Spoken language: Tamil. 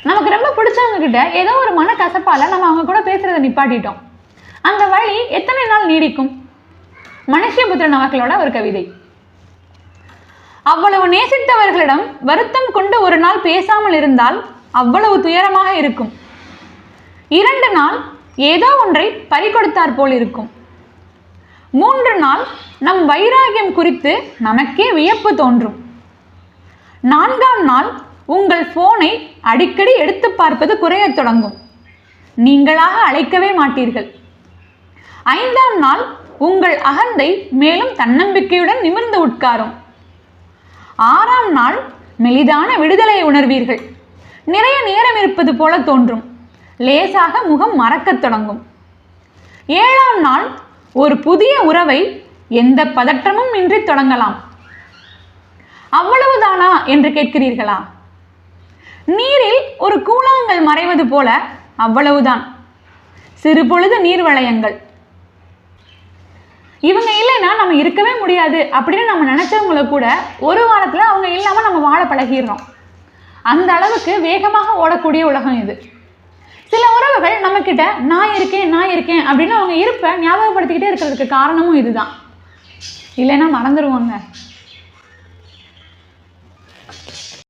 நமக்கு ரொம்ப பிடிச்சவங்க கிட்ட ஏதோ ஒரு மனக்கசப்பால் நம்ம அவங்க கூட பேசுகிறத நிப்பாட்டிட்டோம். அந்த வழி எத்தனை நாள் நீடிக்கும்? மனுஷபுத்திரன் அவர்களோட ஒரு கவிதை. அவ்வளவு நேசித்தவர்களிடம் வருத்தம் கொண்டு ஒரு நாள் பேசாமல் இருந்தால் அவ்வளவு துயரமாக இருக்கும். 2 நாள் ஏதோ ஒன்றை பறிகொடுத்தார் போல் இருக்கும். 3 நாள் நம் வைராகியம் குறித்து நமக்கே வியப்பு தோன்றும். 4ஆம் நாள் உங்கள் போனை அடிக்கடி எடுத்து பார்ப்பது குறையத் தொடங்கும். நீங்களாக அழைக்கவே மாட்டீர்கள். 5ஆம் நாள் உங்கள் அகந்தை மேலும் தன்னம்பிக்கையுடன் நிமிர்ந்து உட்காரும். 6ஆம் நாள் மெலிதான விடுதலையை உணர்வீர்கள். நிறைய நேரம் இருப்பது போல தோன்றும். லேசாக முகம் மறக்கத் தொடங்கும். 7ஆம் நாள் ஒரு புதிய உறவை எந்த பதற்றமும் இன்றி தொடங்கலாம். அவ்வளவுதானா என்று கேட்கிறீர்களா? நீரில் ஒரு கூழாங்கல் மறைவது போல அவ்வளவுதான். சிறு பொழுது நீர் வளையங்கள். இவங்க இல்லைன்னா நம்ம இருக்கவே முடியாது அப்படின்னு நம்ம நினைச்சவங்கள கூட ஒரு வாரத்தில் அவங்க இல்லாமல் நம்ம வாழ பழகிடுறோம். அந்த அளவுக்கு வேகமாக ஓடக்கூடிய உலகம் இது. சில உறவுகள் நம்மக்கிட்ட நான் இருக்கேன் அப்படின்னு அவங்க இருப்ப ஞாபகப்படுத்திக்கிட்டே இருக்கிறதுக்கு காரணமும் இதுதான். இல்லைன்னா மறந்துடுவாங்க.